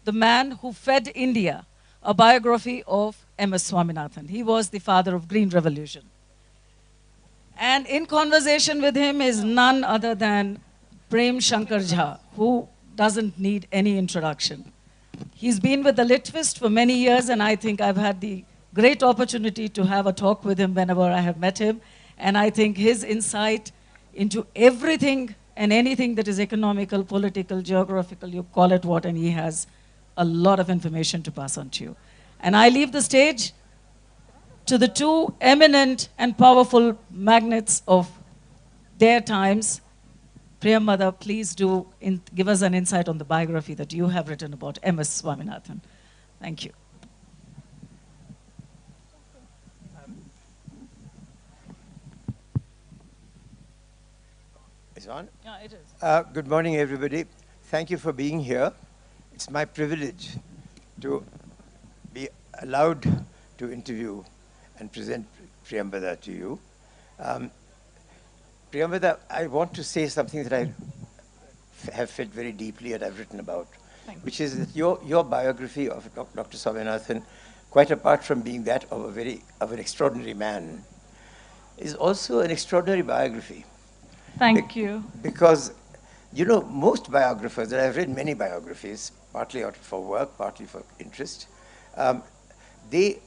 The Man Who Fed India, a biography of M.S. Swaminathan. He was the father of Green Revolution. And in conversation with him is none other than Prem Shankar Jha, who doesn't need any introduction. He's been with the Litvist for many years, and I think I've had the great opportunity to have a talk with him whenever I have met him. And I think his insight into everything and anything that is economical, political, geographical, you call it what, and he has a lot of information to pass on to you. And I leave the stage to the two eminent and powerful magnets of their times. Priyambada, please do give us an insight on the biography that you have written about M.S. Swaminathan. Thank you. Is on? Yeah, it is. Good morning, everybody. Thank you for being here. It's my privilege to be allowed to interview and present Priyambada to you. Priyambada, I want to say something that I have felt very deeply and I've written about, which is that your biography of Dr. Swaminathan, quite apart from being that of an extraordinary man, is also an extraordinary biography. Thank you. Because, you know, most biographers, and I've read many biographies, partly for work, partly for interest, they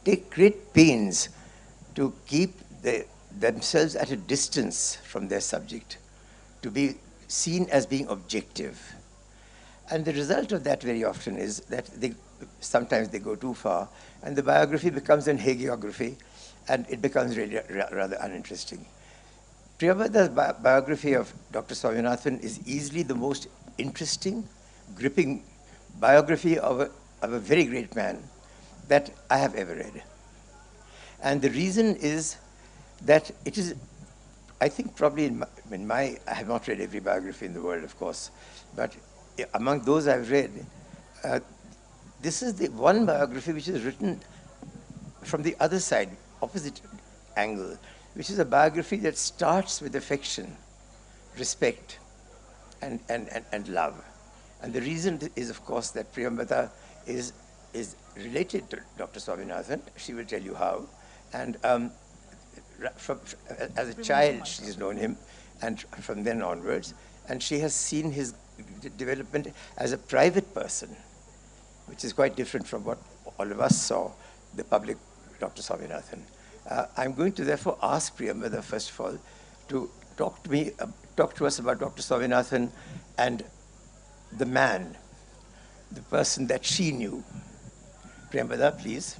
take great pains to keep themselves at a distance from their subject, to be seen as being objective. And the result of that very often is that sometimes they go too far, and the biography becomes an hagiography, and it becomes really rather uninteresting. Priyambada's biography of Dr. Swaminathan is easily the most interesting, gripping biography of a very great man that I have ever read. And the reason is that it is, I think probably I have not read every biography in the world, of course, but among those I've read, this is the one biography which is written from the other side, opposite angle, which is a biography that starts with affection, respect, and love. And the reason is, of course, that Priyambada is related to Dr. Swaminathan. She will tell you how. And as a child, she's known him, and from then onwards. And she has seen his development as a private person, which is quite different from what all of us saw, the public Dr. Swaminathan. I'm going to therefore ask Priyambada, first of all, to talk to us about Dr. Swaminathan and the man, the person that she knew. Priyambada, please.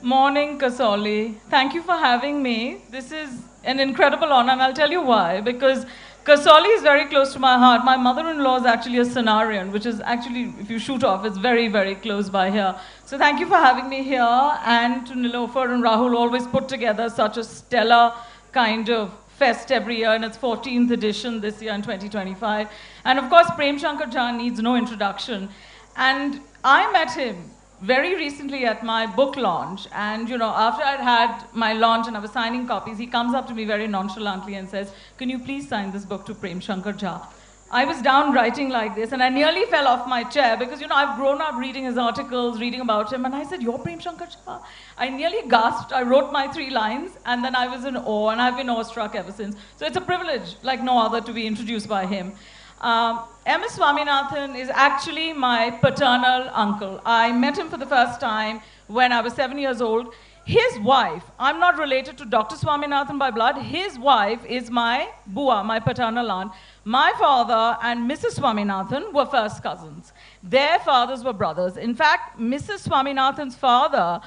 Morning, Kasoli. Thank you for having me. This is an incredible honor, and I'll tell you why. Because Kasoli is very close to my heart. My mother-in-law is actually a scenarian, which is actually, if you shoot off, it's very, very close by here. So thank you for having me here, and to Nilofer and Rahul, always put together such a stellar kind of fest every year, and its 14th edition this year in 2025. And of course, Prem Shankar Jha needs no introduction. And I met him very recently at my book launch, and you know, after I'd had my launch and I was signing copies, he comes up to me very nonchalantly and says, "Can you please sign this book to Prem Shankar Jha?" I was down writing like this, and I nearly fell off my chair because, you know, I've grown up reading his articles, reading about him, and I said, "You're Prem Shankar Jha?" I nearly gasped. I wrote my 3 lines, and then I was in awe, and I've been awestruck ever since. So it's a privilege like no other to be introduced by him. M.S. Swaminathan is actually my paternal uncle. I met him for the first time when I was 7 years old. His wife, I'm not related to Dr. Swaminathan by blood, his wife is my bua, my paternal aunt. My father and Mrs. Swaminathan were first cousins. Their fathers were brothers. In fact, Mrs. Swaminathan's father,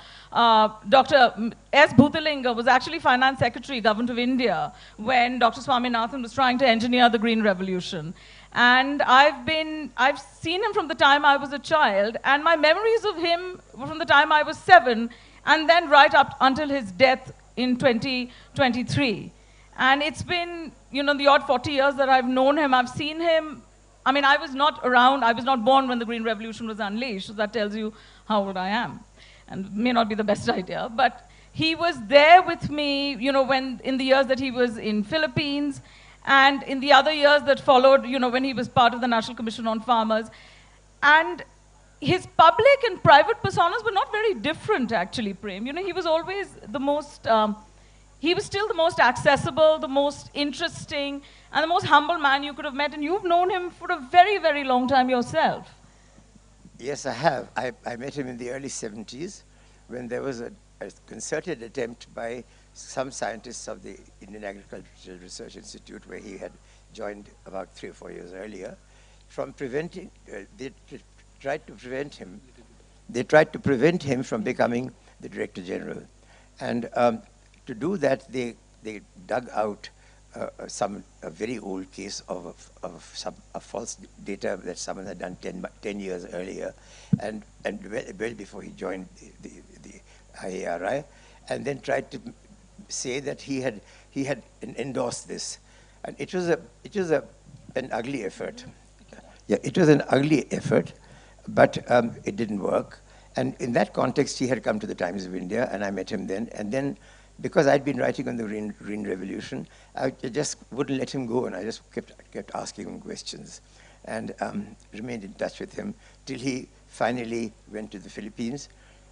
Dr. S. Bhutalinga, was actually Finance Secretary, Government of India, when Dr. Swaminathan was trying to engineer the Green Revolution. And I've seen him from the time I was a child, and my memories of him were from the time I was 7, and then right up until his death in 2023. And it's been, you know, the odd 40 years that I've known him. I've seen him. I mean, I was not around. I was not born when the Green Revolution was unleashed. So that tells you how old I am. And may not be the best idea. But he was there with me, you know, when in the years that he was in Philippines. and in the other years that followed, when he was part of the National Commission on Farmers. And his public and private personas were not very different, actually, Prem. He was always the most, he was still the most accessible, the most interesting, and the most humble man you could have met. And you've known him for a very, very long time yourself. Yes, I have. I met him in the early 70s when there was a concerted attempt by some scientists of the Indian Agricultural Research Institute, where he had joined about 3 or 4 years earlier, from preventing, they tried to prevent him from becoming the Director General. And to do that, they dug out a very old case of false data that someone had done 10 years earlier, and well before he joined the IARI, and then tried to say that he had endorsed this, and it was an ugly effort. Yeah, it was an ugly effort, but it didn't work. And in that context, he had come to the Times of India, and I met him then. And then, because I'd been writing on the Green Revolution, I just wouldn't let him go, and I just kept asking him questions, and remained in touch with him till he finally went to the Philippines,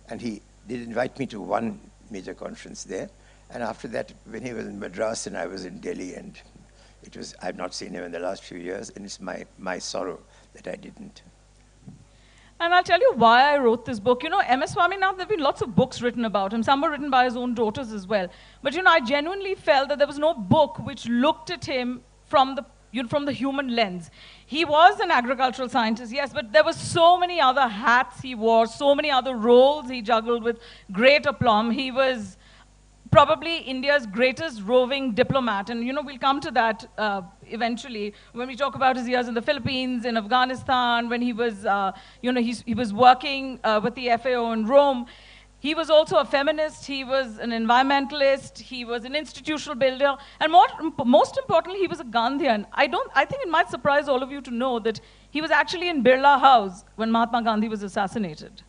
and he did invite me to one major conference there. And after that, when he was in Madras and I was in Delhi, and I've not seen him in the last few years, and it's my sorrow that I didn't. And I'll tell you why I wrote this book. M.S. Swaminathan, there have been lots of books written about him. Some were written by his own daughters as well. But, I genuinely felt that there was no book which looked at him from the human lens. He was an agricultural scientist, yes, but there were so many other hats he wore, so many other roles he juggled with great aplomb. He was probably India's greatest roving diplomat. And, we'll come to that eventually when we talk about his years in the Philippines, in Afghanistan, when he was, he was working with the FAO in Rome. He was also a feminist, he was an environmentalist, he was an institutional builder, and most importantly, he was a Gandhian. I think it might surprise all of you to know that he was actually in Birla House when Mahatma Gandhi was assassinated.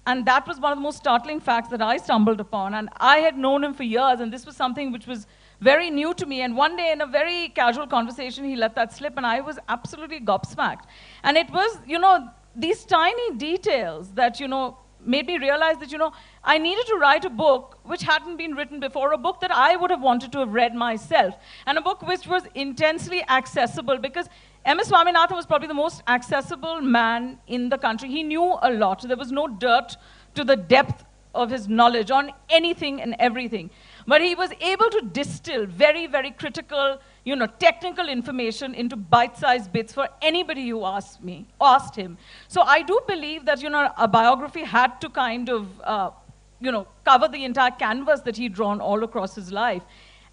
And that was one of the most startling facts that I stumbled upon. And I had known him for years, and this was something which was very new to me. And one day, in a very casual conversation, he let that slip, and I was absolutely gobsmacked. And it was, these tiny details that, made me realize that, I needed to write a book which hadn't been written before, a book that I would have wanted to have read myself, and a book which was intensely accessible, because M.S. Swaminathan was probably the most accessible man in the country. He knew a lot. There was no dirt to the depth of his knowledge on anything and everything. But he was able to distill very, very critical, technical information into bite-sized bits for anybody who asked him. So I do believe that, a biography had to kind of, cover the entire canvas that he'd drawn all across his life.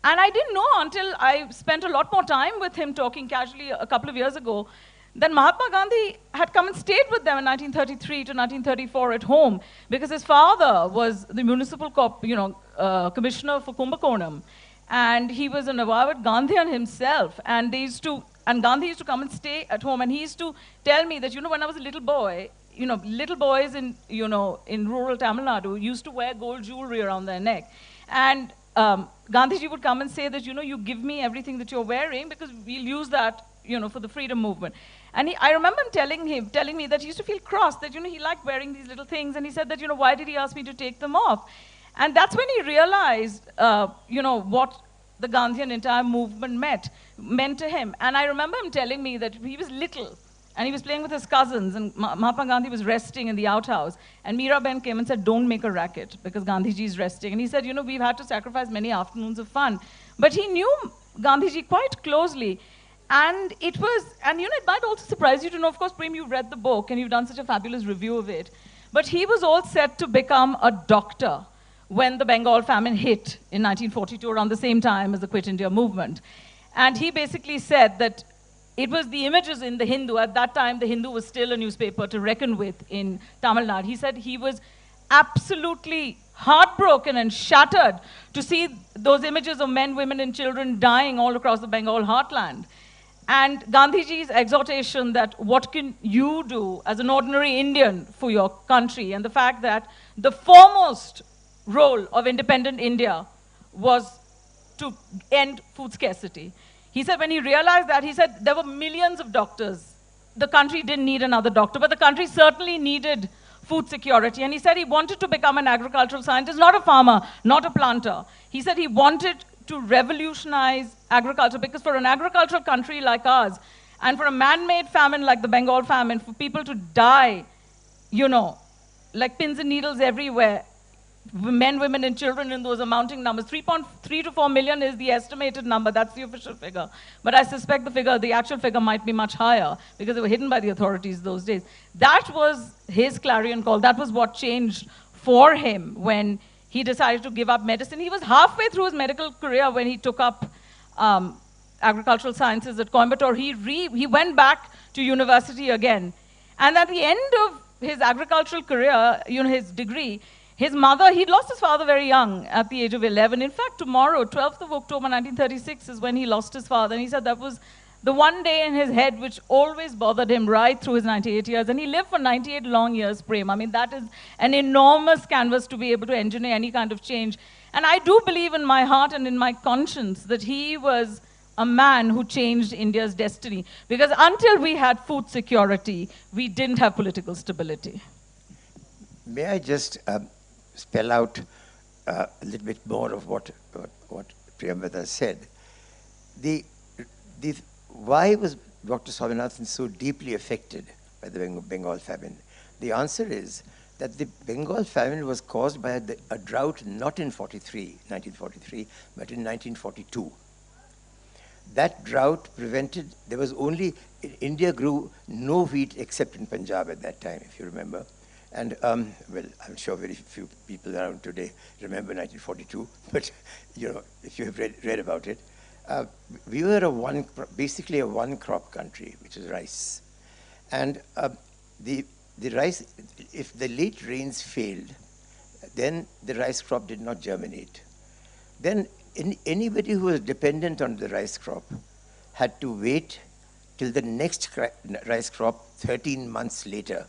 And I didn't know until I spent a lot more time with him talking casually a couple of years ago that Mahatma Gandhi had come and stayed with them in 1933 to 1934 at home, because his father was the municipal commissioner for Kumbakonam, and he was an avowed Gandhian himself. And Gandhi used to come and stay at home, and he used to tell me that when I was a little boy, little boys in rural Tamil Nadu used to wear gold jewelry around their neck, and Gandhiji would come and say that, you give me everything that you're wearing because we'll use that, for the freedom movement. And I remember him telling me that he used to feel cross, that, he liked wearing these little things. And he said that, why did he ask me to take them off? And that's when he realized, what the Gandhian entire movement meant to him. And I remember him telling me that he was little, and he was playing with his cousins, and Mahatma Gandhi was resting in the outhouse. And Miraben came and said, don't make a racket, because Gandhiji is resting. And he said, we've had to sacrifice many afternoons of fun. But he knew Gandhiji quite closely. And it might also surprise you to know, of course, Prem, you've read the book, and you've done such a fabulous review of it. But he was all set to become a doctor when the Bengal famine hit in 1942, around the same time as the Quit India movement. And he basically said that it was the images in the Hindu. At that time, the Hindu was still a newspaper to reckon with in Tamil Nadu. He said he was absolutely heartbroken and shattered to see those images of men, women, and children dying all across the Bengal heartland. And Gandhiji's exhortation that what can you do as an ordinary Indian for your country, and the fact that the foremost role of independent India was to end food scarcity. He said when he realized that, he said there were millions of doctors. The country didn't need another doctor, but the country certainly needed food security. And he said he wanted to become an agricultural scientist, not a farmer, not a planter. He said he wanted to revolutionize agriculture, because for an agricultural country like ours, and for a man-made famine like the Bengal famine, for people to die, you know, like pins and needles everywhere, men, women, and children in those amounting numbers. 3.3 to 4 million is the estimated number. That's the official figure. But I suspect the actual figure might be much higher, because they were hidden by the authorities those days. That was his clarion call. That was what changed for him when he decided to give up medicine. He was halfway through his medical career when he took up agricultural sciences at Coimbatore. He went back to university again. And at the end of his agricultural career, you know, his degree, his mother, he'd lost his father very young, at the age of 11. In fact, tomorrow, 12th of October 1936, is when he lost his father. And he said that was the one day in his head which always bothered him right through his 98 years. And he lived for 98 long years, Prem. I mean, that is an enormous canvas to be able to engineer any kind of change. And I do believe in my heart and in my conscience that he was a man who changed India's destiny. Because until we had food security, we didn't have political stability. May I just spell out a little bit more of what Priyambada said? Why was Dr. Swaminathan so deeply affected by the Bengal famine? The answer is that the Bengal famine was caused by a drought not in 1943, but in 1942. That drought prevented, India grew no wheat except in Punjab at that time, if you remember. And, well, I'm sure very few people around today remember 1942, but, you know, if you have read about it, we were basically a one-crop country, which is rice. And the rice, if the late rains failed, then the rice crop did not germinate. Then anybody who was dependent on the rice crop had to wait till the next rice crop 13 months later.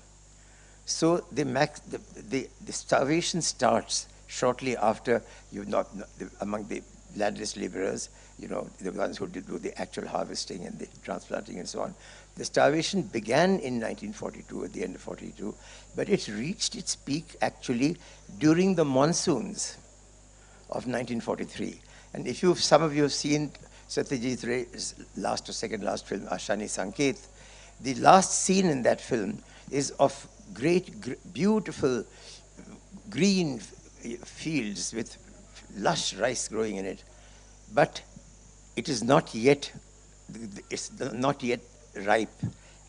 So the starvation starts shortly after among the landless laborers, you know, the ones who did do the actual harvesting and the transplanting and so on. The starvation began in 1942, at the end of 42, but it reached its peak actually during the monsoons of 1943. And if some of you have seen Satyajit Ray's last or second last film, Ashani Sanket, the last scene in that film is of great, beautiful green fields with lush rice growing in it. But it is not yet, ripe.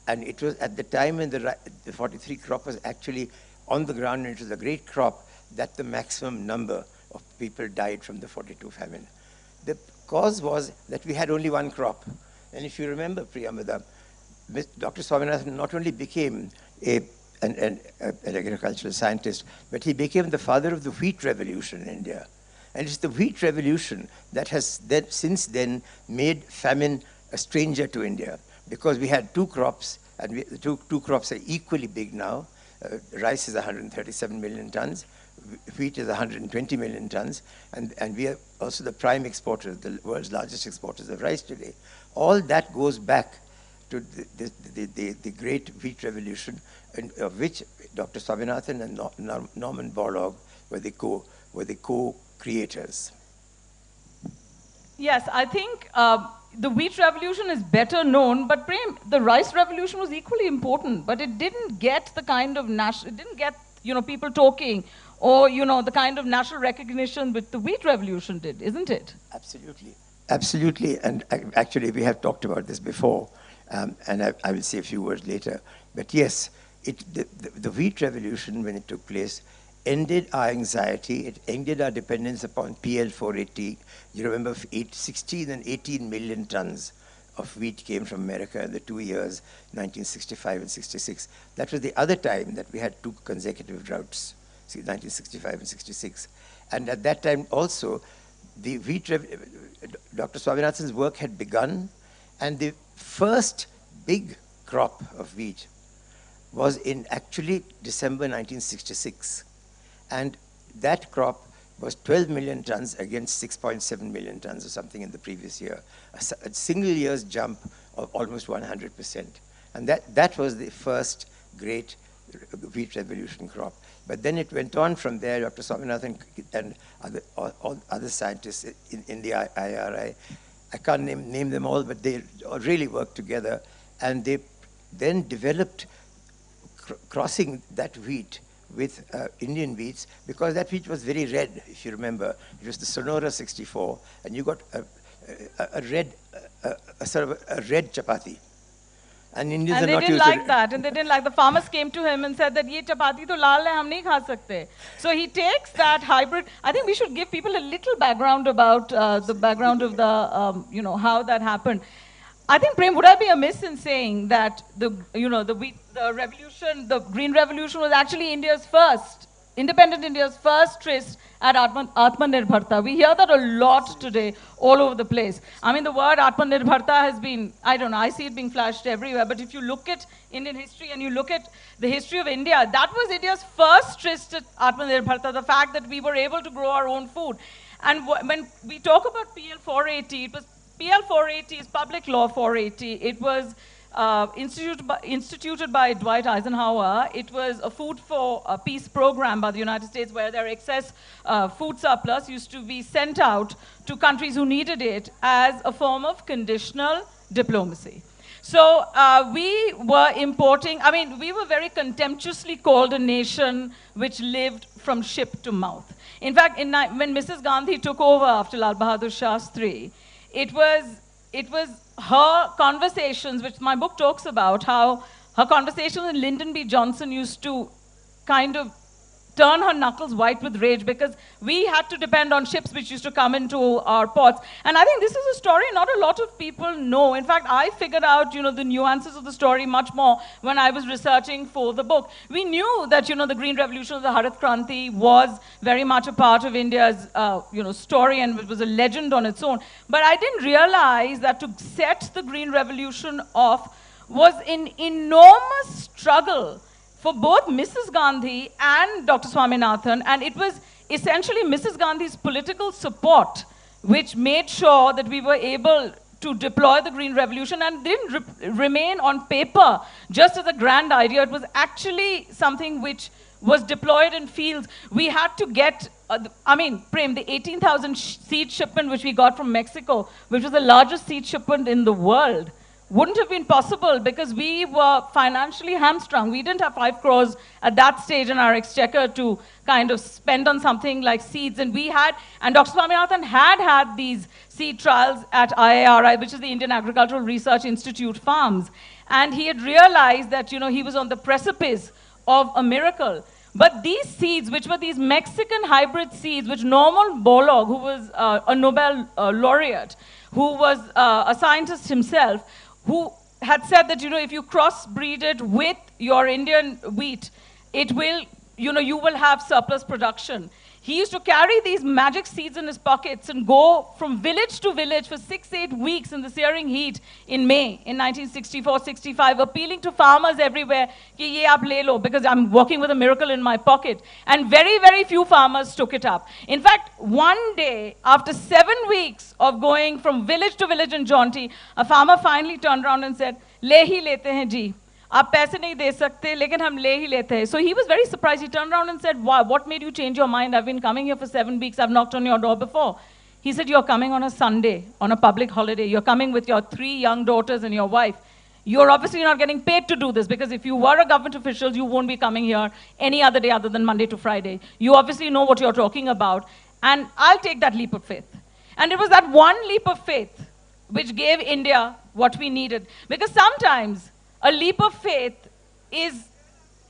And it was at the time when the 43 crop was actually on the ground, and it was a great crop, that the maximum number of people died from the 42 famine. The cause was that we had only one crop. And if you remember, Priyambada, Dr. Swaminathan not only became an agricultural scientist, but he became the father of the wheat revolution in India. And it's the wheat revolution that has since then made famine a stranger to India, because we had two crops, and the two crops are equally big now. Rice is 137 million tons, wheat is 120 million tons, and we are also the prime exporters, the world's largest exporters of rice today. All that goes back to the great wheat revolution, of which Dr. Swaminathan and Norman Borlaug were the co-creators. Yes, I think the wheat revolution is better known, but Prem, the rice revolution was equally important, but it didn't get the kind of it didn't get, you know, people talking, or, you know, the kind of national recognition which the wheat revolution did, isn't it? Absolutely. Absolutely, and actually we have talked about this before, and I will say a few words later. But yes, the wheat revolution, when it took place, ended our anxiety. It ended our dependence upon PL 480. You remember 16 and 18 million tons of wheat came from America in the 2 years, 1965 and 66. That was the other time that we had two consecutive droughts, 1965 and 66. And at that time also, the wheat, Dr. Swaminathan's work had begun, and the first big crop of wheat was in actually December 1966. And that crop was 12 million tons against 6.7 million tons or something in the previous year. A single year's jump of almost 100%. And that was the first great wheat revolution crop. But then it went on from there. Dr. Swaminathan and all other scientists in the IRI, I can't name them all, but they really worked together. And they then developed crossing that wheat with Indian wheats, because that wheat was very red, if you remember. It was the Sonora 64, and you got a red chapati. And Indians and are not they didn't used like to that, and they didn't like. The farmers came to him and said that ye chapati to lal hai, hum nahi kha sakte. So he takes that hybrid. I think we should give people a little background about the background of the how that happened. I think, Prem, would I be amiss in saying that the revolution, the Green Revolution, was actually independent India's first tryst at Atmanirbharta. We hear that a lot today, all over the place. I mean, the word Atmanirbharta has been, I don't know, I see it being flashed everywhere, but if you look at Indian history and you look at the history of India, that was India's first tryst at Atmanirbharta, the fact that we were able to grow our own food. And when we talk about PL 480, it was PL 480 is Public Law 480. It was instituted by Dwight Eisenhower. It was a food for peace program by the United States, where their excess food surplus used to be sent out to countries who needed it as a form of conditional diplomacy. So we were importing, I mean, we were very contemptuously called a nation which lived from ship to mouth. In fact, when Mrs. Gandhi took over after Lal Bahadur Shastri, it was her conversations, which my book talks about, how her conversations with Lyndon B. Johnson used to kind of turn her knuckles white with rage, because we had to depend on ships which used to come into our ports. And I think this is a story not a lot of people know. In fact, I figured out, the nuances of the story much more when I was researching for the book. We knew that, the Green Revolution of the Harit Kranti was very much a part of India's, story, and it was a legend on its own. But I didn't realize that to set the Green Revolution off was an enormous struggle for both Mrs. Gandhi and Dr. Swaminathan, and it was essentially Mrs. Gandhi's political support which made sure that we were able to deploy the Green Revolution, and didn't remain on paper just as a grand idea. It was actually something which was deployed in fields. We had to get, Prem, the 18,000 seed shipment which we got from Mexico, which was the largest seed shipment in the world, wouldn't have been possible because we were financially hamstrung. We didn't have 5 crores at that stage in our exchequer to kind of spend on something like seeds. And Dr. Swaminathan had these seed trials at IARI, which is the Indian Agricultural Research Institute farms. And he had realized that, he was on the precipice of a miracle. But these seeds, which were these Mexican hybrid seeds, which Norman Borlaug, who was a Nobel laureate, who was a scientist himself, who had said that, if you crossbreed it with your Indian wheat, it will, you will have surplus production. He used to carry these magic seeds in his pockets and go from village to village for 6-8 weeks in the searing heat in May in 1964-65, appealing to farmers everywhere, ki ye aap le lo, because I'm walking with a miracle in my pocket. And very, very few farmers took it up. In fact, one day, after 7 weeks of going from village to village in Jaunty, a farmer finally turned around and said, le hi lete hain ji. आप पैसे नहीं दे सकते लेकिन हम ले ही लेते हैं. So he was very surprised. He turned around and said, wow, what made you change your mind? I've been coming here for 7 weeks. I've knocked on your door before. He said, you're coming on a Sunday, on a public holiday. You're coming with your 3 young daughters and your wife. You're obviously not getting paid to do this, because if you were a government official, you won't be coming here any other day other than Monday to Friday. You obviously know what you're talking about. And I'll take that leap of faith. And it was that one leap of faith which gave India what we needed. Because sometimes a leap of faith is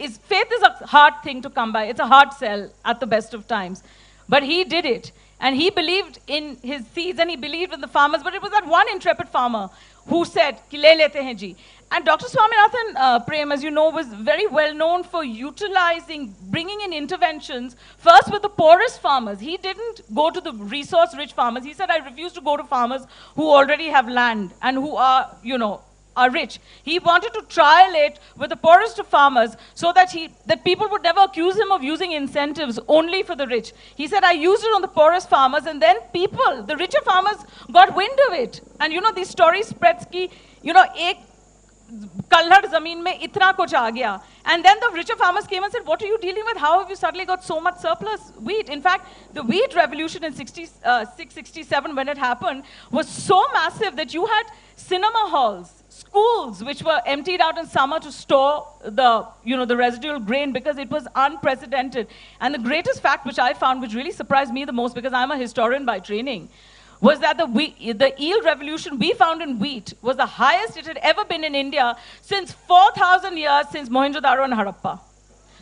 a hard thing to come by. It's a hard sell at the best of times. But he did it. And he believed in his seeds and he believed in the farmers. But it was that one intrepid farmer who said, ki le lete hain ji. And Dr. Swaminathan, Prem, as you know, was very well known for bringing in interventions, first with the poorest farmers. He didn't go to the resource-rich farmers. He said, I refuse to go to farmers who already have land and who are, are rich. He wanted to trial it with the poorest of farmers so that people would never accuse him of using incentives only for the rich. He said, I used it on the poorest farmers, and then people, the richer farmers, got wind of it. And you know, these stories spreads ki, you know, ek kalhad zameen mein itna kuch aa gaya. And then the richer farmers came and said, what are you dealing with? How have you suddenly got so much surplus wheat? In fact, the wheat revolution in 67, when it happened, was so massive that you had cinema halls, schools, which were emptied out in summer to store the, you know, the residual grain, because it was unprecedented. And the greatest fact which I found, which really surprised me the most, because I'm a historian by training, was that the yield revolution we found in wheat was the highest it had ever been in India since 4,000 years since Mohenjo-daro and Harappa.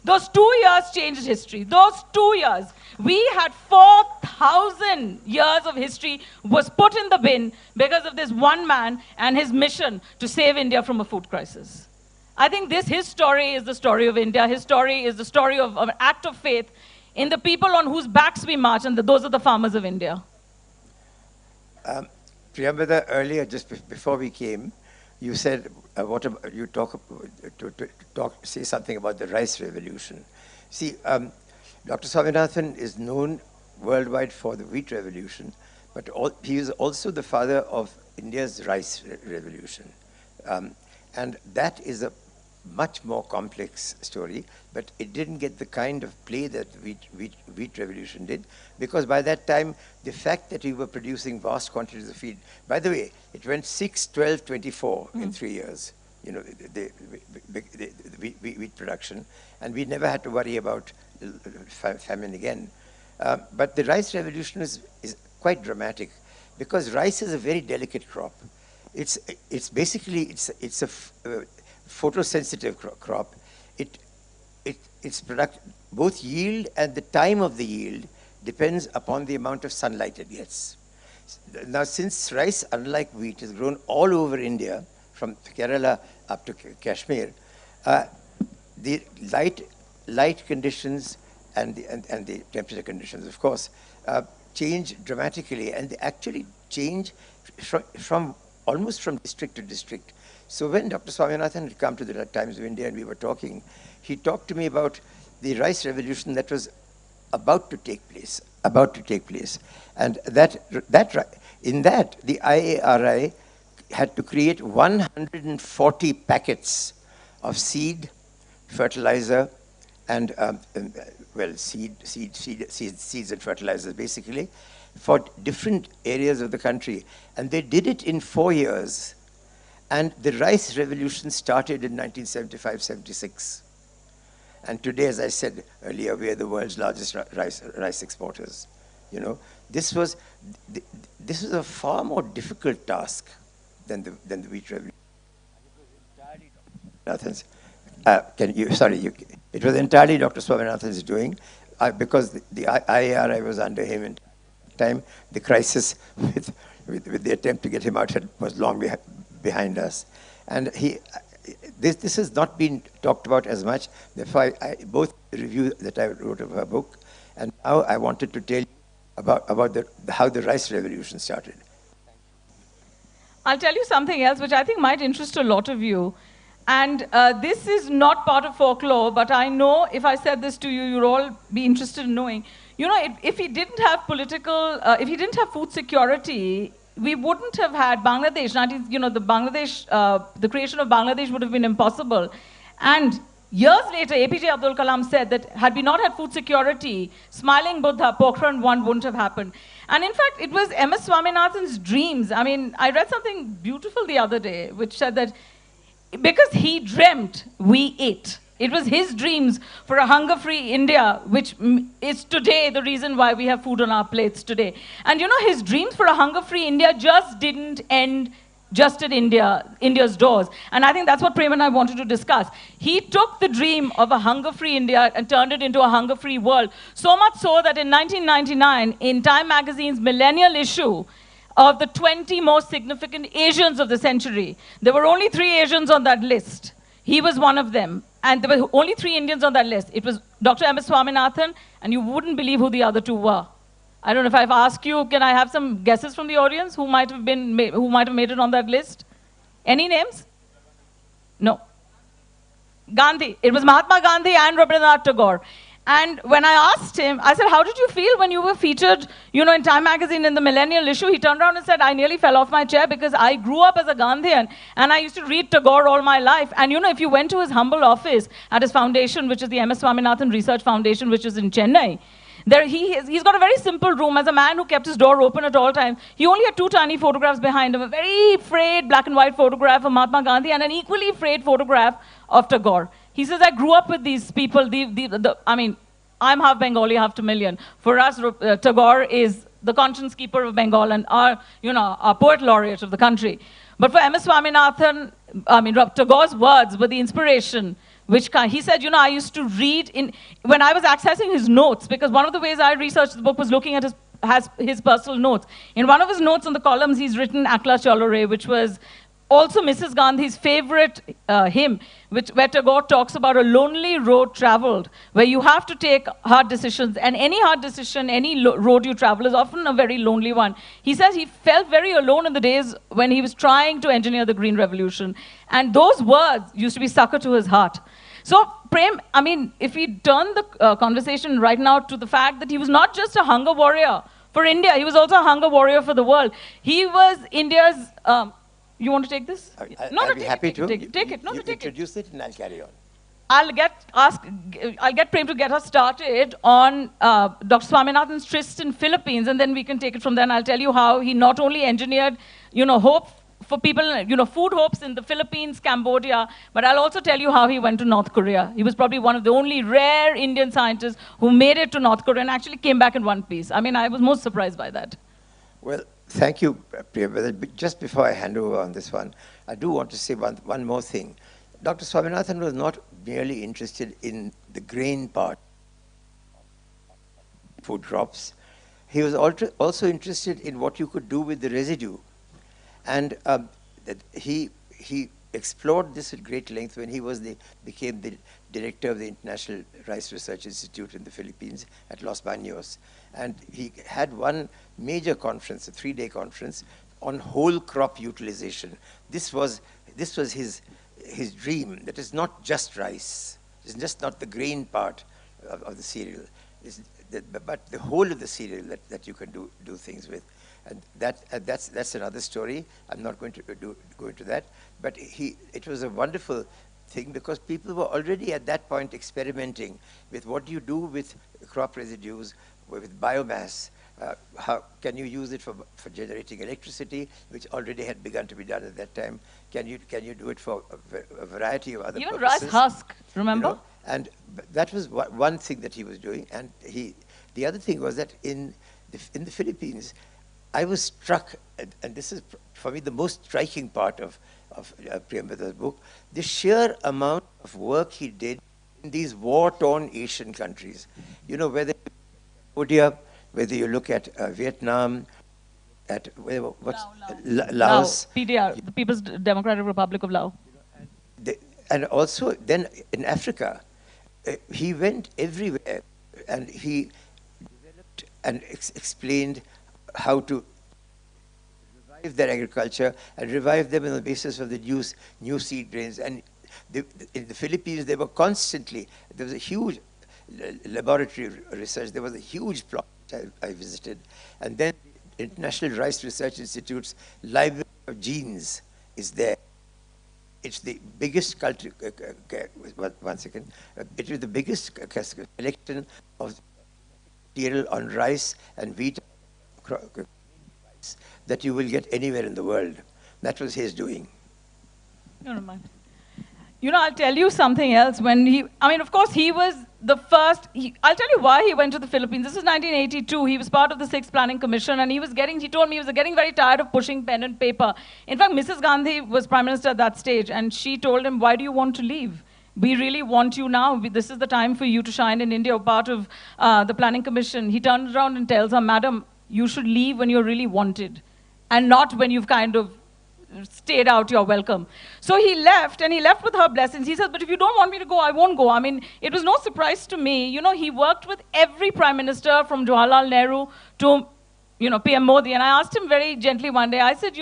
Those 2 years changed history. Those 2 years. We had 4,000 years of history was put in the bin because of this one man and his mission to save India from a food crisis. I think his story is the story of India. His story is the story of an act of faith in the people on whose backs we march, and those are the farmers of India. Priyambada, earlier, just before we came, you said, say something about the rice revolution. See, Dr. Swaminathan is known worldwide for the wheat revolution, but he is also the father of India's rice revolution. And that is a much more complex story, but it didn't get the kind of play that wheat revolution did, because by that time, the fact that we were producing vast quantities of feed, by the way, it went 6, 12, 24 in 3 years, you know, the wheat production, and we never had to worry about famine again. But the rice revolution is quite dramatic, because rice is a very delicate crop. It's basically a photosensitive crop. Its product, both yield and the time of the yield depends upon the amount of sunlight it gets. Now, since rice, unlike wheat, is grown all over India, from Kerala up to Kashmir, the light conditions and the temperature conditions, of course, change dramatically, and they actually change almost from district to district. So when Dr. Swaminathan had come to the Times of India and we were talking, he talked to me about the rice revolution that was about to take place. And in that, the IARI had to create 140 packets of seed, fertilizer, and seeds and fertilizers, basically, for different areas of the country. And they did it in 4 years. And the rice revolution started in 1975-76. And today, as I said earlier, we are the world's largest rice exporters. You know, this was a far more difficult task than the wheat revolution. It was entirely Dr. Swaminathan's doing, because the IARI was under him in time. The crisis with the attempt to get him out was long behind us, and this has not been talked about as much. Therefore, both the review that I wrote of her book, and now I wanted to tell you about how the rice revolution started. I'll tell you something else which I think might interest a lot of you. And this is not part of folklore, but I know if I said this to you, you'd all be interested in knowing. You know, if he didn't have if he didn't have food security, we wouldn't have had Bangladesh. You know, the creation of Bangladesh would have been impossible. And years later, APJ Abdul Kalam said that had we not had food security, Smiling Buddha, Pokhran 1 wouldn't have happened. And in fact, it was MS Swaminathan's dreams. I mean, I read something beautiful the other day, which said that because he dreamt, we ate. It was his dreams for a hunger-free India, which is today the reason why we have food on our plates today. And you know, his dreams for a hunger-free India just didn't end just at India's doors. And I think that's what Prem and I wanted to discuss. He took the dream of a hunger-free India and turned it into a hunger-free world. So much so that in 1999, in Time magazine's millennial issue, of the 20 most significant Asians of the century, there were only 3 Asians on that list. He was one of them. And there were only 3 Indians on that list. It was Dr. M.S. Swaminathan, and you wouldn't believe who the other 2 were. I don't know if I've asked you, can I have some guesses from the audience who might have made it on that list? Any names? No. Gandhi. It was Mahatma Gandhi and Rabindranath Tagore. And when I asked him, I said, how did you feel when you were featured, you know, in Time magazine in the millennial issue? He turned around and said, I nearly fell off my chair because I grew up as a Gandhian and I used to read Tagore all my life. And, you know, if you went to his humble office at his foundation, which is the MS Swaminathan Research Foundation, which is in Chennai, he's got a very simple room. As a man who kept his door open at all times, he only had two tiny photographs behind him, a very frayed black and white photograph of Mahatma Gandhi and an equally frayed photograph of Tagore. He says, I grew up with these people. I mean, I'm half Bengali, half Tamilian. For us, Tagore is the conscience keeper of Bengal and our poet laureate of the country. But for MS Swaminathan, I mean, Tagore's words were the inspiration. He said, you know, I used to read when I was accessing his notes, because one of the ways I researched the book was looking at his personal notes. In one of his notes on the columns, he's written Akla Chalo Re, which was also Mrs. Gandhi's favorite hymn, where Tagore talks about a lonely road traveled, where you have to take hard decisions, and any hard decision, any road you travel is often a very lonely one. He says he felt very alone in the days when he was trying to engineer the Green Revolution, and those words used to be succor to his heart. So, Prem, I mean, if we turn the conversation right now to the fact that he was not just a hunger warrior for India, he was also a hunger warrior for the world. He was India's... you want to take this? I'll be happy to. Take it. No, you take it. introduce it and I'll carry on. I'll get Prem to get us started on Dr. Swaminathan's tryst in Philippines, and then we can take it from there. And I'll tell you how he not only engineered, you know, hope for people, you know, food hopes in the Philippines, Cambodia, but I'll also tell you how he went to North Korea. He was probably one of the only rare Indian scientists who made it to North Korea and actually came back in one piece. I mean, I was most surprised by that. Well, thank you, Priyambada. Just before I hand over on this one, I do want to say one more thing. Dr. Swaminathan was not merely interested in the grain part, food crops. He was also interested in what you could do with the residue. And he explored this at great length when he became the director of the International Rice Research Institute in the Philippines at Los Baños. And he had one major conference, a 3-day conference, on whole crop utilization. This was his dream. That is not just rice. It's just not the grain part of the cereal, but the whole of the cereal that you can do things with. And that's another story. I'm not going to go into that. But it was a wonderful thing because people were already at that point experimenting with what do you do with crop residues, with biomass. How can you use it for generating electricity, which already had begun to be done at that time? Can you do it for a variety of other even purposes? Rice husk, remember? You know? And that was one thing that he was doing. And the other thing was that in the Philippines, I was struck, and this is for me the most striking part of Priyambada's book, the sheer amount of work he did in these war-torn Asian countries. You know, whether Cambodia, whether you look at Vietnam, at Laos. PDR, the People's Democratic Republic of Laos. And also then in Africa, he went everywhere and he developed and explained how to revive their agriculture and revive them on the basis of the new seed grains. And in the Philippines, there was a huge laboratory research. There was a huge plot I visited. And then International Rice Research Institute's Library of Genes is there. It's the biggest one second. It is the biggest collection of material on rice and wheat that you will get anywhere in the world. That was his doing. No, never mind. You know, I'll tell you something else. Of course, he was the first. I'll tell you why he went to the Philippines. This is 1982. He was part of the 6th Planning Commission, and he told me he was getting very tired of pushing pen and paper. In fact, Mrs. Gandhi was Prime Minister at that stage, and she told him, why do you want to leave? We really want you now. This is the time for you to shine in India, part of the Planning Commission. He turns around and tells her, Madam, you should leave when you're really wanted, and not when you've kind of stayed out your welcome. So he left, and he left with her blessings. He says, but if you don't want me to go, I won't go. I mean, it was no surprise to me. You know, he worked with every prime minister from Jawaharlal Nehru to, PM Modi. And I asked him very gently one day, I said,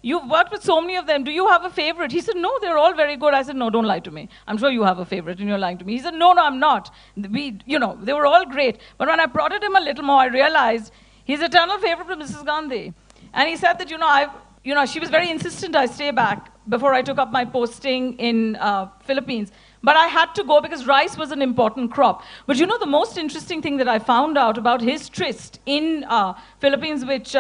you've worked with so many of them. Do you have a favorite? He said, no, they're all very good. I said, no, don't lie to me. I'm sure you have a favorite and you're lying to me. He said, no, I'm not. They were all great. But when I prodded him a little more, I realized his eternal favorite was Mrs. Gandhi. And he said that, she was very insistent I stay back before I took up my posting in Philippines. But I had to go because rice was an important crop. But the most interesting thing that I found out about his tryst in Philippines, which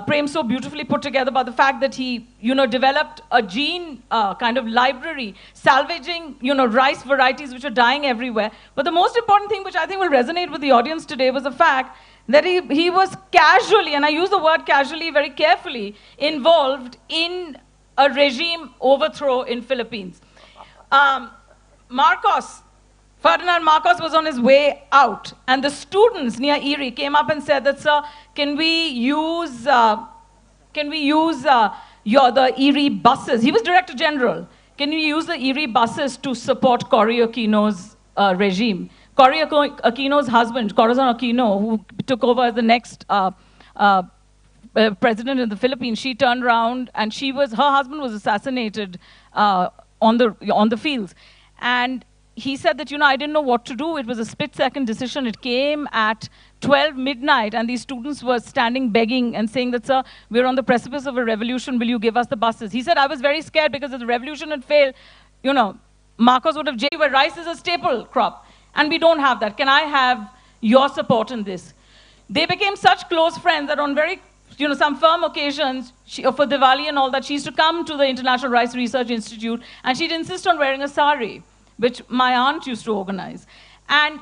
Prem so beautifully put together, about the fact that he, developed a gene kind of library, salvaging, rice varieties which are dying everywhere. But the most important thing, which I think will resonate with the audience today, was the fact that he was casually, and I use the word casually very carefully, involved in a regime overthrow in Philippines. Ferdinand Marcos was on his way out, and the students near Erie came up and said that, sir, can we use the Erie buses? He was Director General. Can we use the Erie buses to support Cory Aquino's regime? Cory Aquino's husband, Corazon Aquino, who took over as the next president of the Philippines, she turned around and her husband was assassinated on the fields. And he said that, I didn't know what to do. It was a split-second decision. It came at 12 midnight, and these students were standing begging and saying that, sir, we're on the precipice of a revolution. Will you give us the buses? He said, I was very scared because if the revolution had failed, Marcos would have jailed, where rice is a staple crop. And we don't have that. Can I have your support in this? They became such close friends that on some firm occasions, for Diwali and all that, she used to come to the International Rice Research Institute, and she'd insist on wearing a sari, which my aunt used to organize. And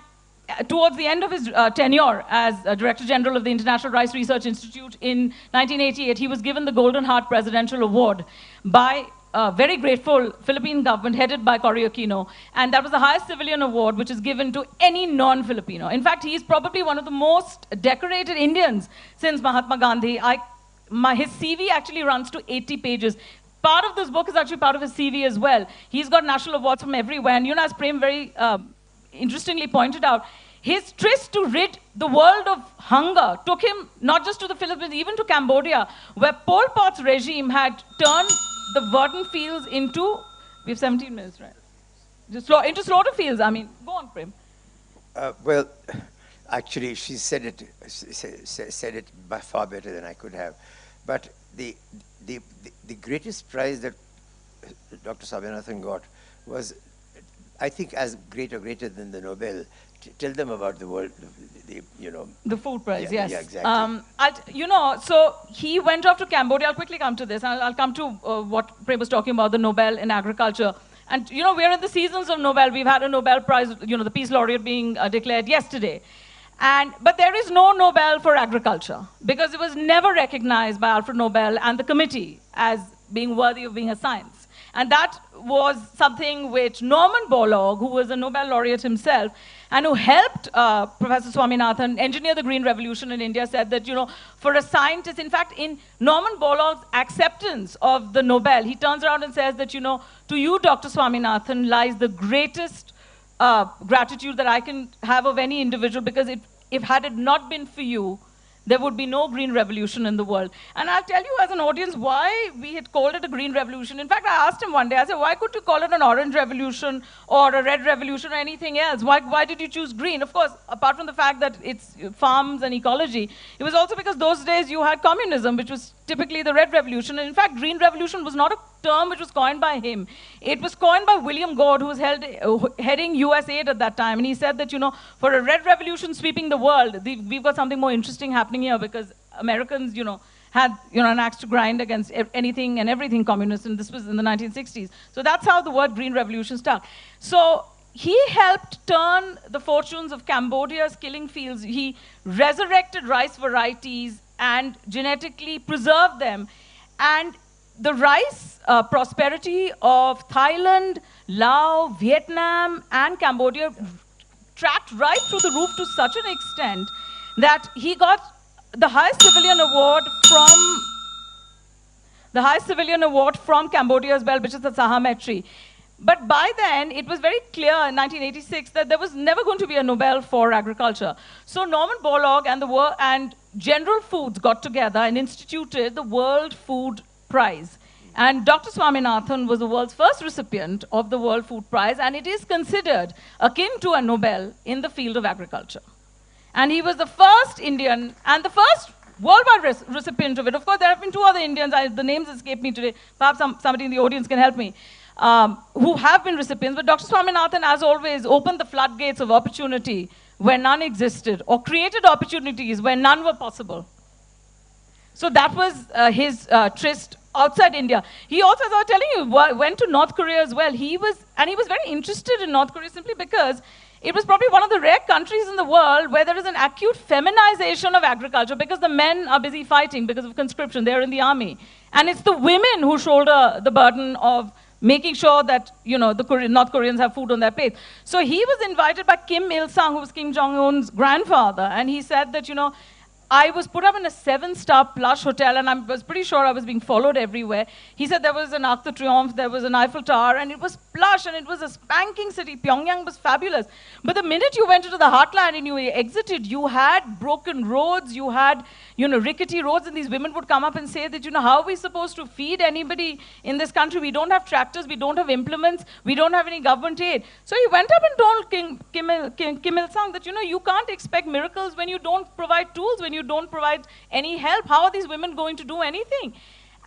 towards the end of his tenure as Director General of the International Rice Research Institute in 1988, he was given the Golden Heart Presidential Award by a very grateful Philippine government headed by Cory Aquino. And that was the highest civilian award which is given to any non-Filipino. In fact, he is probably one of the most decorated Indians since Mahatma Gandhi. His CV actually runs to 80 pages. Part of this book is actually part of his CV as well. He's got national awards from everywhere. And as Prem very interestingly pointed out, his tryst to rid the world of hunger took him not just to the Philippines, even to Cambodia, where Pol Pot's regime had turned the verdant fields into, we have 17 minutes, right? Into slaughter fields. I mean, go on, Prem. Well, actually, she said it by far better than I could have. But the greatest prize that Dr. Swaminathan got was, I think, as great or greater than the Nobel. Tell them about the world, the food prize, yes. Yeah, exactly. So he went off to Cambodia. I'll quickly come to this. I'll come to what Prem was talking about, the Nobel in agriculture. And, we're in the seasons of Nobel. We've had a Nobel Prize, the Peace Laureate being declared yesterday. But there is no Nobel for agriculture because it was never recognized by Alfred Nobel and the committee as being worthy of being a science. And that was something which Norman Borlaug, who was a Nobel laureate himself, and who helped Professor Swaminathan engineer the Green Revolution in India, said that, for a scientist, in fact, in Norman Borlaug's acceptance of the Nobel, he turns around and says that, to you, Dr. Swaminathan, lies the greatest gratitude that I can have of any individual, because if had it not been for you, there would be no green revolution in the world. And I'll tell you as an audience why we had called it a green revolution. In fact, I asked him one day, I said, why could you call it an orange revolution or a red revolution or anything else? Why did you choose green? Of course, apart from the fact that it's farms and ecology, it was also because those days you had communism, which was typically the red revolution. And in fact, green revolution was not a term which was coined by him. It was coined by William Gord, who was heading US Aid at that time. And he said that, for a red revolution sweeping the world, we've got something more interesting happening here, because Americans, had, an axe to grind against anything and everything communist, and this was in the 1960s. So that's how the word green revolution stuck. So he helped turn the fortunes of Cambodia's killing fields. He resurrected rice varieties and genetically preserved them. And the rice prosperity of Thailand, Laos, Vietnam, and Cambodia tracked right through the roof to such an extent that he got the highest civilian award from Cambodia as well, which is the Sahametri. But by then, it was very clear in 1986 that there was never going to be a Nobel for agriculture. So Norman Borlaug and General Foods got together and instituted the World Food Prize. And Dr. Swaminathan was the world's first recipient of the World Food Prize, and it is considered akin to a Nobel in the field of agriculture. And he was the first Indian and the first worldwide recipient of it. Of course, there have been two other Indians, the names escape me today. Perhaps somebody in the audience can help me, who have been recipients. But Dr. Swaminathan, as always, opened the floodgates of opportunity where none existed, or created opportunities where none were possible. So that was his tryst outside India. He also, as I was telling you, went to North Korea as well. He was very interested in North Korea simply because it was probably one of the rare countries in the world where there is an acute feminization of agriculture, because the men are busy fighting because of conscription. They're in the army. And it's the women who shoulder the burden of making sure that, you know, the North Koreans have food on their plate. So he was invited by Kim Il-sung, who was Kim Jong-un's grandfather, and he said that, you know, I was put up in a 7-star plush hotel, and I was pretty sure I was being followed everywhere. He said there was an Arc de Triomphe, there was an Eiffel Tower, and it was plush, and it was a spanking city. Pyongyang was fabulous. But the minute you went into the heartland and you exited, you had broken roads, you had, you know, rickety roads, and these women would come up and say that, you know, how are we supposed to feed anybody in this country? We don't have tractors, we don't have implements, we don't have any government aid. So he went up and told Kim Il-sung that, you know, you can't expect miracles when you don't provide tools, when you don't provide any help. How are these women going to do anything?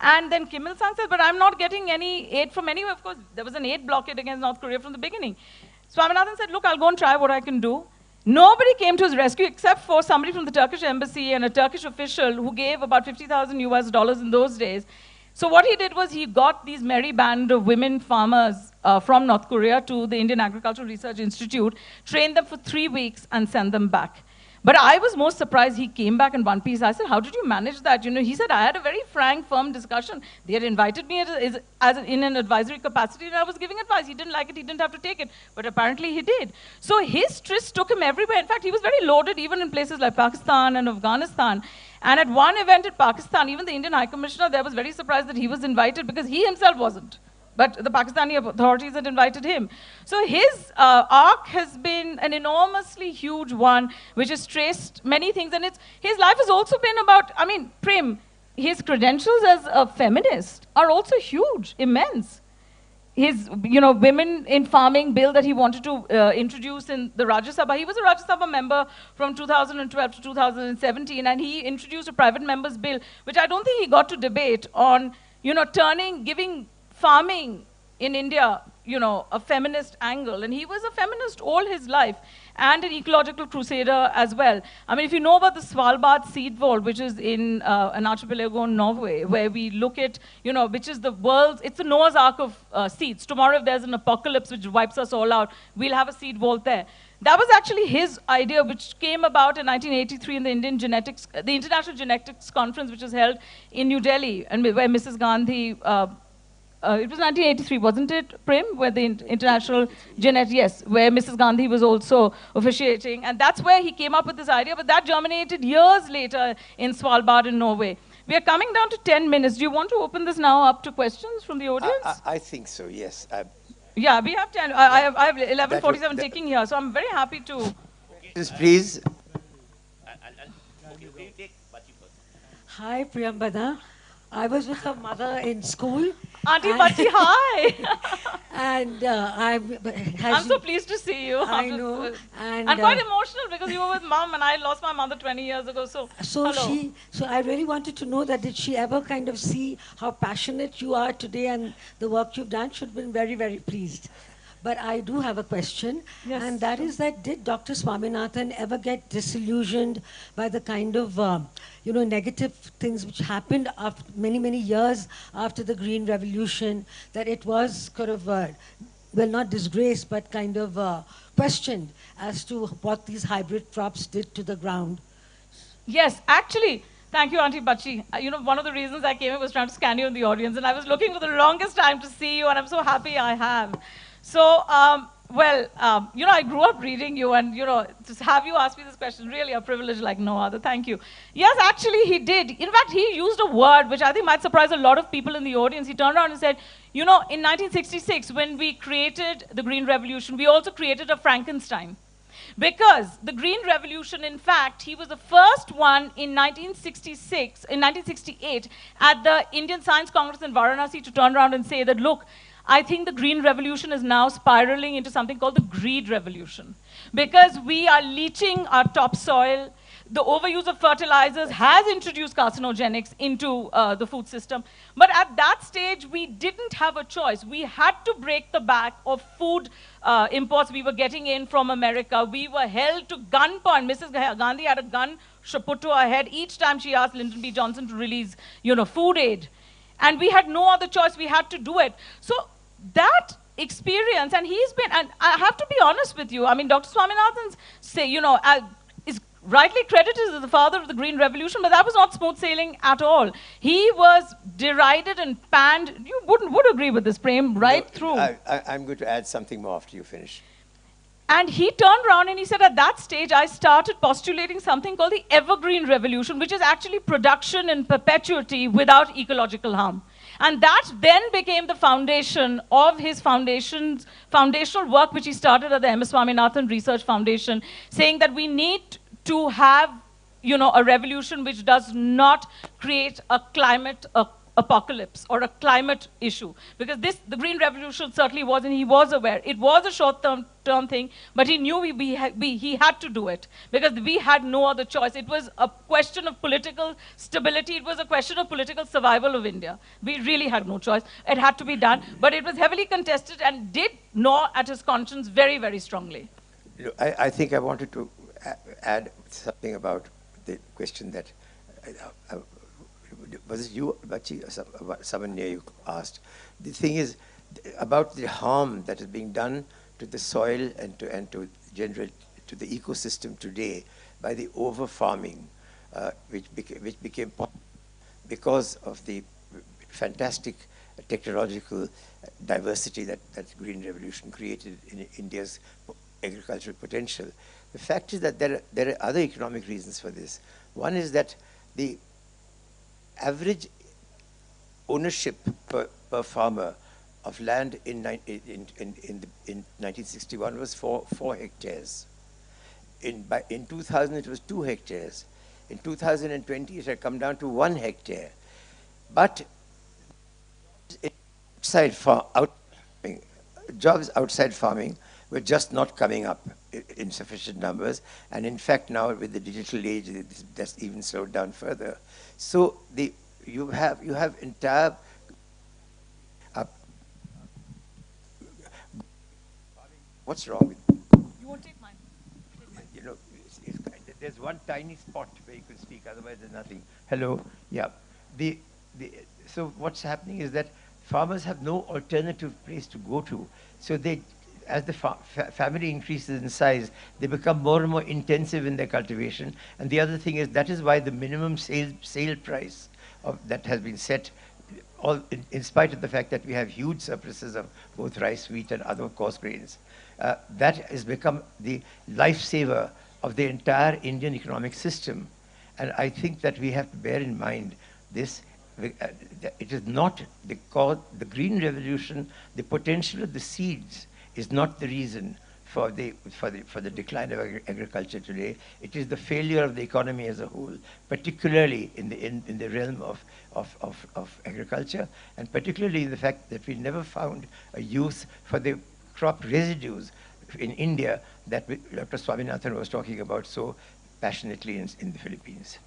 And then Kim Il-sung said, but I'm not getting any aid from anywhere. Of course, there was an aid blockade against North Korea from the beginning. Swaminathan said, look, I'll go and try what I can do. Nobody came to his rescue except for somebody from the Turkish embassy and a Turkish official who gave about $50,000 US in those days. So what he did was he got these merry band of women farmers from North Korea to the Indian Agricultural Research Institute, trained them for 3 weeks and sent them back. But I was most surprised he came back in one piece. I said, how did you manage that? You know, he said, I had a very frank, firm discussion. They had invited me in an advisory capacity, and I was giving advice. He didn't like it, he didn't have to take it. But apparently he did. So his tryst took him everywhere. In fact, he was very lauded even in places like Pakistan and Afghanistan. And at one event in Pakistan, even the Indian High Commissioner there was very surprised that he was invited, because he himself wasn't. But the Pakistani authorities had invited him. So his arc has been an enormously huge one, which has traced many things. And his life has also been about, I mean, Prem, his credentials as a feminist are also huge, immense. His, you know, women in farming bill that he wanted to introduce in the Rajya Sabha. He was a Rajya Sabha member from 2012 to 2017, and he introduced a private member's bill, which I don't think he got to debate on, you know, giving farming in India, you know, a feminist angle. And he was a feminist all his life, and an ecological crusader as well. I mean, if you know about the Svalbard seed vault, which is in an archipelago in Norway, where we look at, you know, which is the world's, it's the Noah's Ark of seeds. Tomorrow, if there's an apocalypse which wipes us all out, we'll have a seed vault there. That was actually his idea, which came about in 1983 in the the International Genetics Conference, which was held in New Delhi, and where Mrs. Gandhi, it was 1983, wasn't it, Prem? Where the International Genetics, yes, where Mrs. Gandhi was also officiating. And that's where he came up with this idea, but that germinated years later in Svalbard in Norway. We are coming down to 10 minutes. Do you want to open this now up to questions from the audience? I think so, yes. Yeah, we have 10. I have 11:47 ticking here, so I'm very happy to. Please. Hi, Priyambada. I was with her mother in school. Auntie Bachi, hi. And I'm so pleased to see you. I know. And quite emotional because you were with mom and I lost my mother 20 years ago. So hello. So I really wanted to know that, did she ever kind of see how passionate you are today and the work you've done? Should have been very, very pleased. But I do have a question, yes, and that is that, did Dr. Swaminathan ever get disillusioned by the kind of, you know, negative things which happened after many, many years after the Green Revolution, that it was kind of, well, not disgraced, but kind of questioned as to what these hybrid crops did to the ground? Yes, actually, thank you, Auntie Bachi. You know, one of the reasons I came here was trying to scan you in the audience, and I was looking for the longest time to see you, and I'm so happy I have. So, you know, I grew up reading you, and, you know, to have you ask me this question, really a privilege like no other. Thank you. Yes, actually, he did. In fact, he used a word which I think might surprise a lot of people in the audience. He turned around and said, you know, in 1966, when we created the Green Revolution, we also created a Frankenstein. Because the Green Revolution, in fact, he was the first one in 1968, at the Indian Science Congress in Varanasi to turn around and say that, look, I think the Green Revolution is now spiraling into something called the Greed Revolution. Because we are leaching our topsoil, the overuse of fertilizers has introduced carcinogenics into the food system. But at that stage, we didn't have a choice. We had to break the back of food imports we were getting in from America. We were held to gunpoint. Mrs. Gandhi had a gun put to her head each time she asked Lyndon B. Johnson to release, food aid. And we had no other choice. We had to do it. So that experience, and he's been, and I have to be honest with you, I mean, Dr. Swaminathan is rightly credited as the father of the Green Revolution, but that was not smooth sailing at all. He was derided and panned. You would agree with this, Prem, right through. I'm going to add something more after you finish. And he turned around and he said, at that stage, I started postulating something called the evergreen revolution, which is actually production in perpetuity without ecological harm. And that then became the foundation of his foundational work, which he started at the M.S. Swaminathan Research Foundation, saying that we need to have, a revolution which does not create a climate apocalypse or a climate issue. Because the Green Revolution certainly was, and he was aware. It was a short-term thing, but he knew he had to do it because we had no other choice. It was a question of political stability. It was a question of political survival of India. We really had no choice. It had to be done, but it was heavily contested and did gnaw at his conscience very, very strongly. I think I wanted to add something about the question that was it you, Bachi, or someone near you asked. The thing is about the harm that is being done to the soil and to the ecosystem today by the over farming, which became possible because of the fantastic technological diversity that Green Revolution created in India's agricultural potential. The fact is that there are other economic reasons for this. One is that the average ownership per farmer of land in 1961 was 4 hectares. In 2000 it was 2 hectares. In 2020 it had come down to 1 hectare. But jobs outside farming were just not coming up in sufficient numbers, and in fact now with the digital age that's even slowed down further. So you have entire what's wrong with You won't take mine. there's one tiny spot where you could speak, otherwise there's nothing. Hello, yeah. So what's happening is that farmers have no alternative place to go to. So as the family increases in size, they become more and more intensive in their cultivation. And the other thing is that is why the minimum sale price that has been set, in spite of the fact that we have huge surpluses of both rice, wheat, and other coarse grains, that has become the lifesaver of the entire Indian economic system. And I think that we have to bear in mind this. It is not the Green Revolution, the potential of the seeds is not the reason for the decline of agriculture today. It is the failure of the economy as a whole, particularly in the realm of agriculture, and particularly the fact that we never found a use for the crop residues in India that Dr. Swaminathan was talking about so passionately in the Philippines.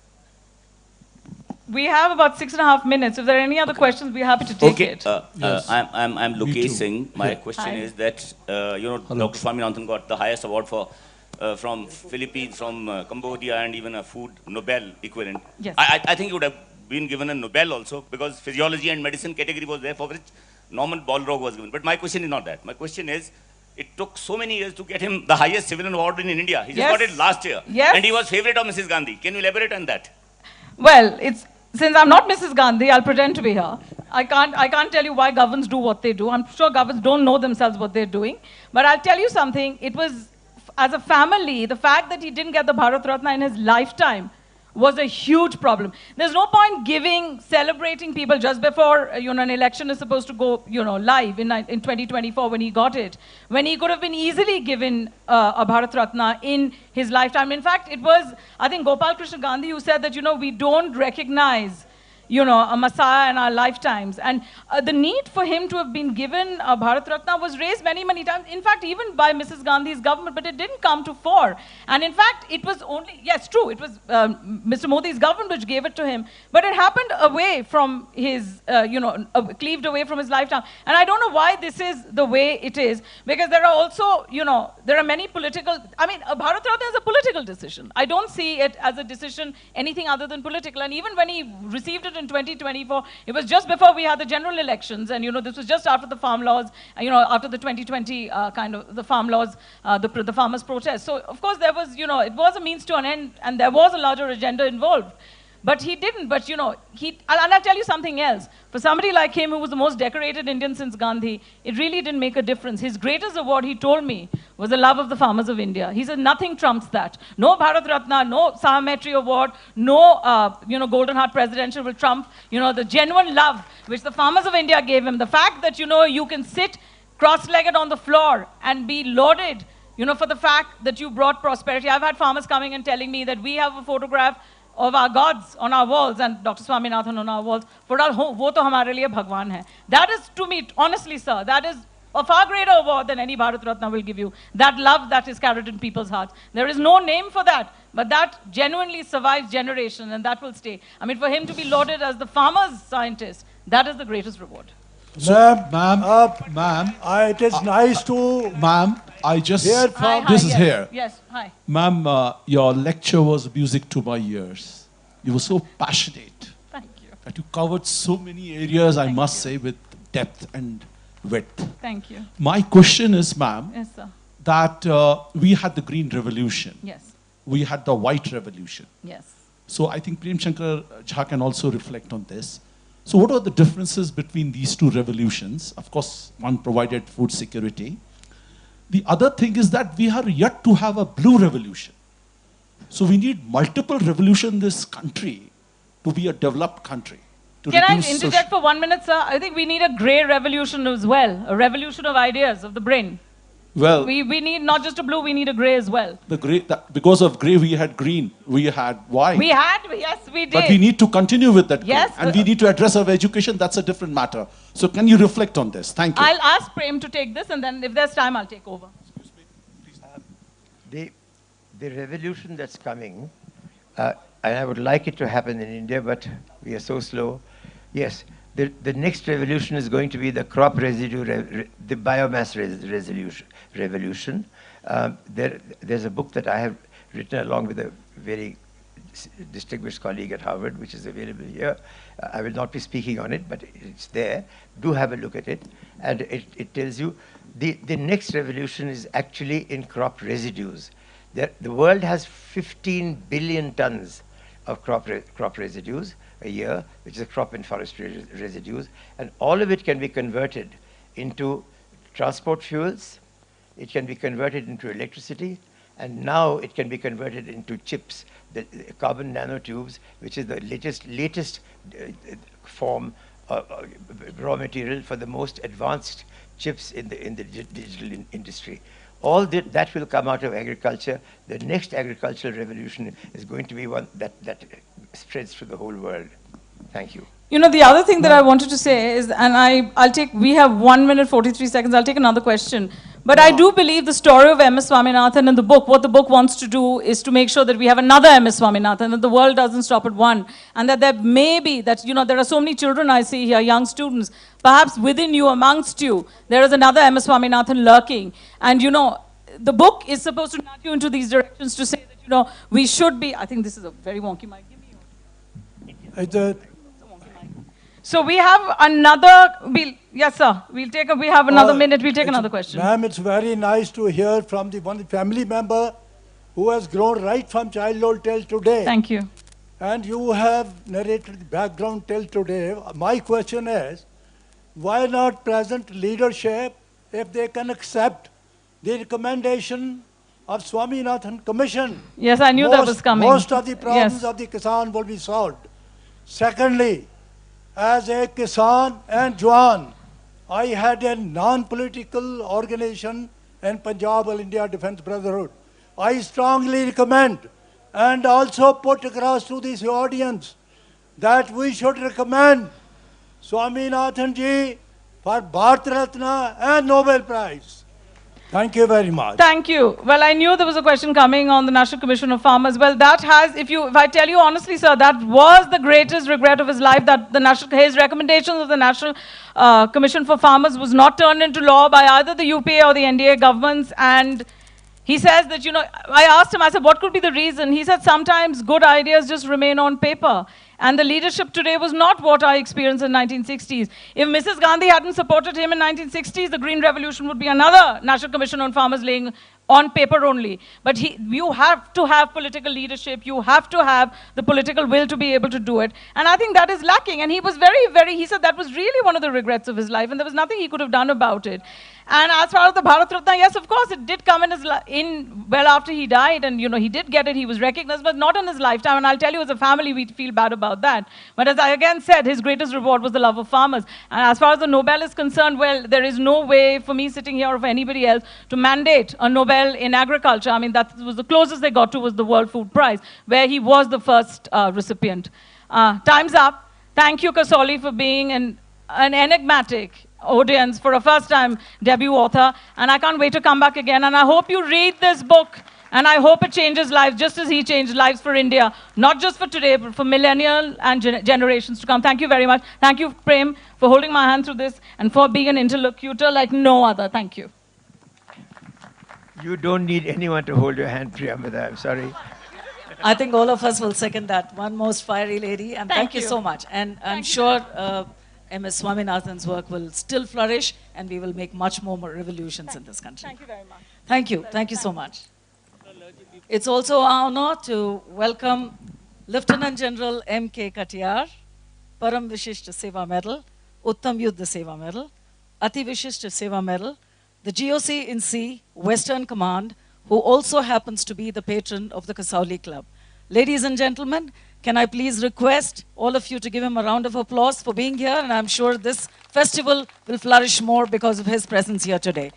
We have about 6.5 minutes. If there are any other questions, we're happy to take it. Yes. I'm Lokesh Singh. My question Hi. is that Dr. Swaminathan got the highest award from Philippines, from Cambodia, and even a food Nobel equivalent. Yes. I think he would have been given a Nobel also, because physiology and medicine category was there, for which Norman Borlaug was given. But my question is not that. My question is, it took so many years to get him the highest civilian award in India. He just got it last year. Yes. And he was favorite of Mrs. Gandhi. Can you elaborate on that? Well, since I'm not Mrs. Gandhi, I'll pretend to be her. I can't tell you why governments do what they do. I'm sure governments don't know themselves what they're doing. But I'll tell you something. It was, as a family, the fact that he didn't get the Bharat Ratna in his lifetime was a huge problem. There's no point celebrating people just before an election is supposed to go live in 2024 when he got it, when he could have been easily given a Bharat Ratna in his lifetime. In fact, it was, I think, Gopal Krishna Gandhi who said that, we don't recognize a Messiah in our lifetimes. And the need for him to have been given a Bharat Ratna was raised many, many times. In fact, even by Mrs. Gandhi's government, but it didn't come to fore. And in fact, it was only, yes, true, it was Mr. Modi's government which gave it to him. But it happened away from his, cleaved away from his lifetime. And I don't know why this is the way it is, because there are also, there are many political, I mean, a Bharat Ratna is a political decision. I don't see it as a decision anything other than political. And even when he received it in 2024, it was just before we had the general elections, and this was just after the farm laws, after the 2020 kind of the farm laws, the farmers' protest. So of course there was, it was a means to an end, and there was a larger agenda involved. But he didn't. But and I'll tell you something else. For somebody like him, who was the most decorated Indian since Gandhi, it really didn't make a difference. His greatest award, he told me, was the love of the farmers of India. He said nothing trumps that. No Bharat Ratna, no Sahametri Award, no Golden Heart Presidential will trump the genuine love which the farmers of India gave him. The fact that you can sit cross-legged on the floor and be lauded for the fact that you brought prosperity. I've had farmers coming and telling me that we have a photograph of our gods on our walls and Dr. Swaminathan on our walls. For all, wo to hamare liye Bhagwan hai. That is, to me, honestly, sir, that is a far greater award than any Bharat Ratna will give you. That love that is carried in people's hearts. There is no name for that, but that genuinely survives generation, and that will stay. I mean, for him to be lauded as the farmer's scientist, that is the greatest reward. Ma'am, it is nice to... Ma'am, I just... hear from... This is yes, here. Yes, hi. Ma'am, your lecture was music to my ears. You were so passionate. Thank you. That you covered so many areas, I must say, with depth and width. Thank you. My question is, ma'am, Yes, sir. that we had the Green Revolution. Yes. We had the White Revolution. Yes. So I think Prem Shankar Jha can also reflect on this. So what are the differences between these two revolutions? Of course, one provided food security. The other thing is that we are yet to have a blue revolution. So we need multiple revolutions in this country to be a developed country. Can I interject for 1 minute, sir? I think we need a grey revolution as well, a revolution of ideas, of the brain. Well, we need not just a blue, we need a grey as well. the grey, because of grey we had green, we had white. Yes, we did. But we need to continue with that grey. Yes, and we need to address our education, that's a different matter. So can you reflect on this? Thank you. I'll ask Prem to take this, and then if there's time, I'll take over. The revolution that's coming, and I would like it to happen in India, but we are so slow. Yes, the next revolution is going to be the crop residue, the biomass revolution. There's a book that I have written along with a very distinguished colleague at Harvard, which is available here. I will not be speaking on it, but it's there. Do have a look at it. And it tells you the next revolution is actually in crop residues. The world has 15 billion tons of crop residues a year, which is crop and forestry residues, and all of it can be converted into transport fuels, it can be converted into electricity, and now it can be converted into chips, the carbon nanotubes, which is the latest form of raw material for the most advanced chips in the digital industry. All that will come out of agriculture. The next agricultural revolution is going to be one that spreads through the whole world. Thank you. The other thing that I wanted to say is, and we have 1 minute, 43 seconds, I'll take another question. But I do believe the story of M.S. Swaminathan and the book, what the book wants to do is to make sure that we have another M.S. Swaminathan, that the world doesn't stop at one, and that there may be, that, there are so many children I see here, young students, perhaps within you, amongst you, there is another M.S. Swaminathan lurking. And, the book is supposed to nudge you into these directions to say that, we should be, I think this is a very wonky mic. Give me yours. So we have another, yes sir, we have another minute, we'll take another question. Ma'am, it's very nice to hear from one family member who has grown right from childhood till today. Thank you. And you have narrated the background till today. My question is, why not present leadership if they can accept the recommendation of Swaminathan Commission, Yes, I knew that was coming. most of the problems Yes. of the Kisan will be solved. Secondly, as a Kisan and Jwan, I had a non-political organization in Punjab All India Defence Brotherhood. I strongly recommend and also put across to this audience that we should recommend Swaminathan ji for Bharat Ratna and Nobel Prize. Thank you very much. Thank you. Well, I knew there was a question coming on the National Commission of Farmers. Well, that has, if I tell you honestly, sir, that was the greatest regret of his life, that his recommendations of the National Commission for Farmers was not turned into law by either the UPA or the NDA governments. And he says that, I asked him, I said, what could be the reason? He said, sometimes good ideas just remain on paper. And the leadership today was not what I experienced in 1960s. If Mrs. Gandhi hadn't supported him in 1960s, the Green Revolution would be another National Commission on Farmers laying on paper only. But you have to have political leadership. You have to have the political will to be able to do it. And I think that is lacking. And he was he said that was really one of the regrets of his life. And there was nothing he could have done about it. And as far as the Bharat Ratna, yes, of course, it did come well after he died. And, he did get it. He was recognized, but not in his lifetime. And I'll tell you, as a family, we feel bad about that. But as I again said, his greatest reward was the love of farmers. And as far as the Nobel is concerned, well, there is no way for me sitting here or for anybody else to mandate a Nobel in agriculture. I mean, that was the closest they got to was the World Food Prize, where he was the first recipient. Time's up. Thank you, Kasoli, for being an enigmatic audience for a first-time debut author. And I can't wait to come back again. And I hope you read this book. And I hope it changes lives just as he changed lives for India, not just for today, but for millennial and generations to come. Thank you very much. Thank you, Prem, for holding my hand through this and for being an interlocutor like no other. Thank you. You don't need anyone to hold your hand, Priyambada. I'm sorry. I think all of us will second that. One most fiery lady. And thank you so much. And I'm sure MS Swaminathan's work will still flourish and we will make much more revolutions in this country. Thank you very much. Thank you. Thank you so much. It's also our honor to welcome Lieutenant General M.K. Katiyar, Param Vishishta Seva Medal, Uttam Yuddha Seva Medal, Ati Vishishta Seva Medal, the GOC in C, Western Command, who also happens to be the patron of the Kasauli Club. Ladies and gentlemen, can I please request all of you to give him a round of applause for being here, and I'm sure this festival will flourish more because of his presence here today.